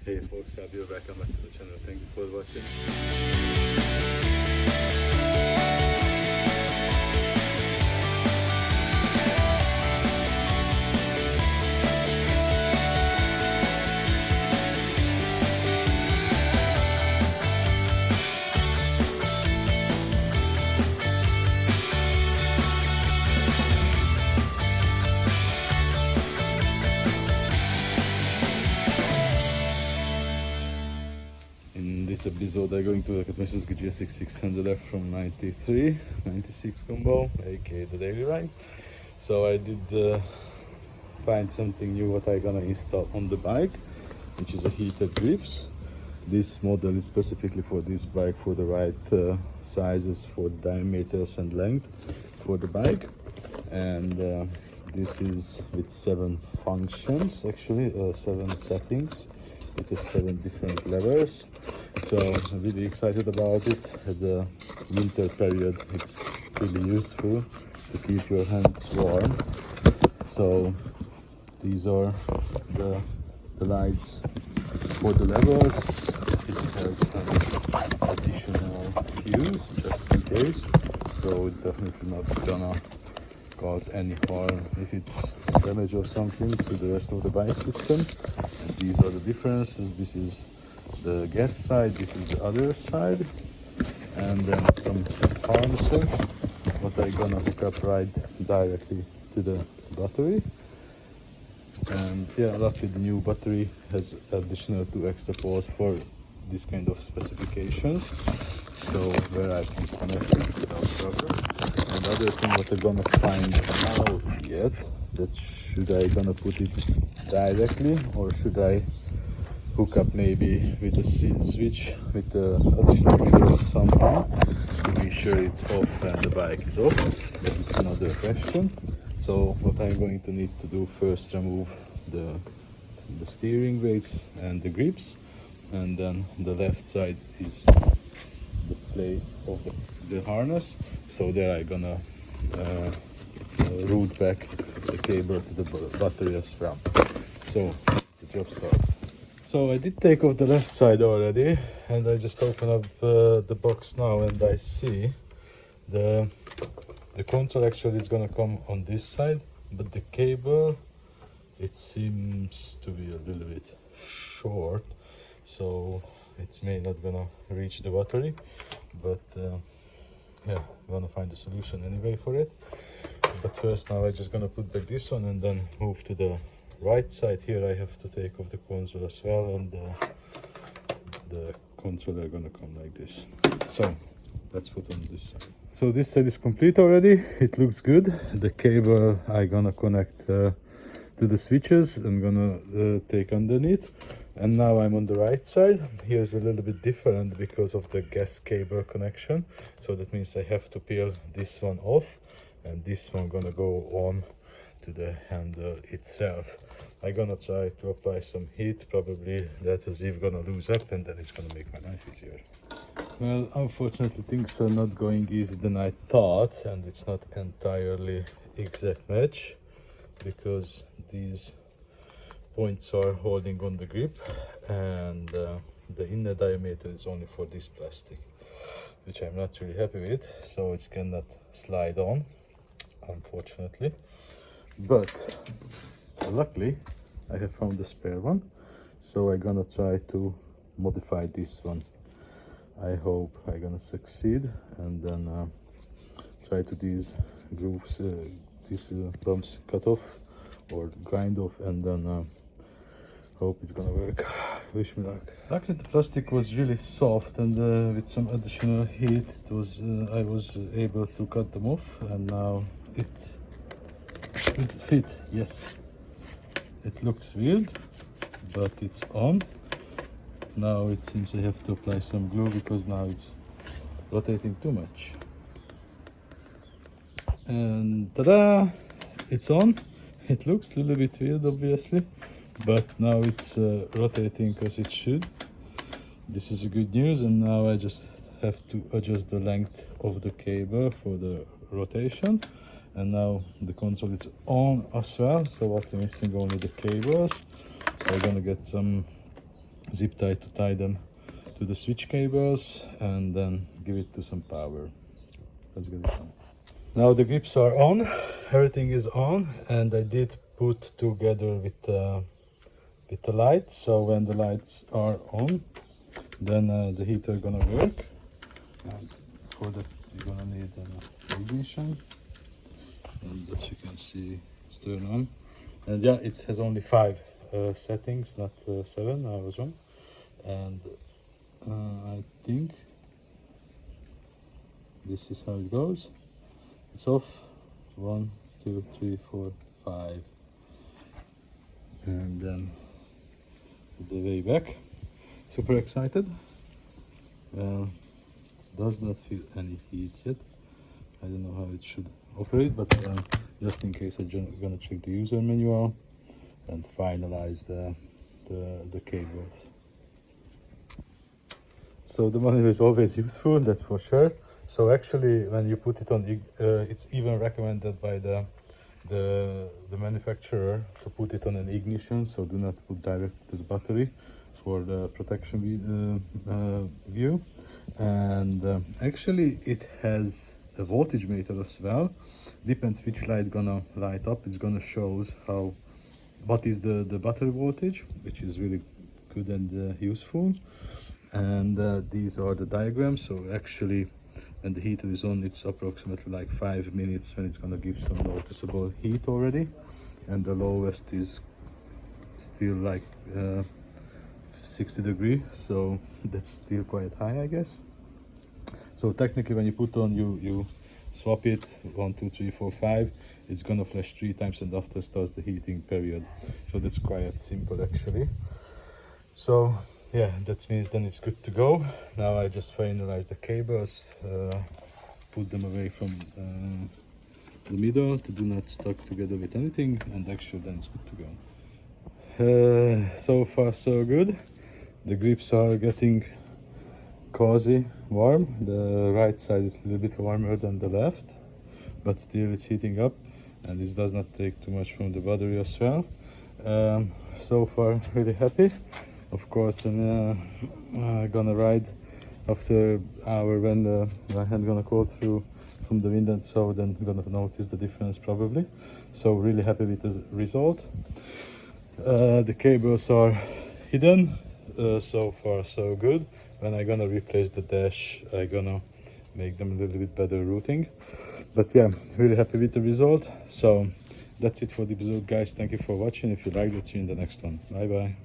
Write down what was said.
Hey folks, I'll be back. Welcome back to the channel. Thank you for watching. In this episode, I'm going to look at my Suzuki Gsx600f from 93, 96 combo, aka the daily ride. So I did find something new what I'm gonna install on the bike, which is a heated grips. This model is specifically for this bike, for the right sizes for diameters and length for the bike. And this is with 7 functions, actually 7 settings. It has 7 different levers, so I'm really excited about it. At the winter period, it's really useful to keep your hands warm. So these are the lights for the levers. It has an additional fuse just in case, so it's definitely not gonna cause any harm if it's damage or something to the rest of the bike system. And these are the differences. This is the gas side, this is the other side, and then some harnesses what I'm gonna hook up right directly to the battery. And yeah, luckily the new battery has additional 2 extra ports for this kind of specifications, so where I can connect it without trouble. And the other thing what I'm gonna find out yet, that should I gonna put it directly or should I hook up maybe with a switch with the additional wheel somehow to be sure it's off and the bike is off. But it's another question. So what I'm going to need to do first, remove the steering weights and the grips, and then the left side is the place of the harness. So there I'm gonna route back the cable to the battery as well. So the job starts. So I did take off the left side already, and I just open up the box now, and I see the console actually is gonna come on this side, but the cable, it seems to be a little bit short, so it's may not gonna reach the battery. But yeah, I'm gonna find a solution anyway for it. But first now I'm just gonna put back this one and then move to the right side. Here I have to take off the console as well, and the console are gonna come like this. So let's put on this side. So this side is complete already. It looks good. The cable I'm gonna connect to the switches. I'm gonna take underneath. And now I'm on the right side. Here's a little bit different because of the gas cable connection. So that means I have to peel this one off, and this one gonna go on to the handle itself. I'm gonna try to apply some heat. Probably that adhesive gonna lose up, and then it's gonna make my life easier. Well, unfortunately things are not going easy than I thought, and it's not entirely exact match because these points are holding on the grip, and the inner diameter is only for this plastic, which I'm not really happy with, so it cannot slide on, unfortunately. But luckily I have found a spare one, so I'm gonna try to modify this one. I hope I'm gonna succeed, and then try to these grooves, these bumps cut off or grind off, and then hope it's gonna work. Wish me luck. Luckily the plastic was really soft, and with some additional heat it was I was able to cut them off, and now it should fit. Yes, it looks weird, but it's on. Now it seems I have to apply some glue because now it's rotating too much. And ta-da! It's on. It looks a little bit weird obviously, but now it's rotating as it should. This is a good news, and now I just have to adjust the length of the cable for the rotation. And now the console is on as well, so what I'm missing only the cables. So I'm gonna get some zip tie to tie them to the switch cables and then give it to some power. Let's get it on. Now the grips are on, everything is on, and I did put together with the light. So when the lights are on, then the heater gonna work. And for that you're gonna need an ignition, and as you can see it's turned on. And yeah, it has only 5 settings, not 7, I was wrong. And I think this is how it goes. It's off. 1, 2, 3, 4, 5, and then the way back. Super excited. Does not feel any heat yet. I don't know how it should operate, but just in case, I'm gonna check the user manual and finalize the cables. So the manual is always useful, that's for sure. So actually, when you put it on, it's even recommended by the manufacturer to put it on an ignition. So do not put direct to the battery for the protection view. And actually, it has a voltage meter as well. Depends which light gonna light up. It's gonna shows what is the battery voltage, which is really good and useful. And these are the diagrams. So actually, when the heater is on, it's approximately like 5 minutes when it's gonna give some noticeable heat already, and the lowest is still like 60 degrees, so that's still quite high, I guess. So technically, when you put on, you swap it 1, 2, 3, 4, 5. It's gonna flash 3 times, and after starts the heating period. So that's quite simple actually. So yeah, that means then it's good to go. Now I just finalize the cables, put them away from the middle to do not stuck together with anything, and actually then it's good to go. So far so good. The grips are getting cozy, warm. The right side is a little bit warmer than the left, but still it's heating up, and this does not take too much from the battery as well. So far really happy. Of course, I'm gonna ride after an hour when my hand gonna go through from the window, so then I'm gonna notice the difference probably. So really happy with the result. The cables are hidden, so far so good. When I'm gonna replace the dash, I'm gonna make them a little bit better routing. But yeah, really happy with the result. So that's it for the episode, guys. Thank you for watching. If you liked it, see you in the next one. Bye bye.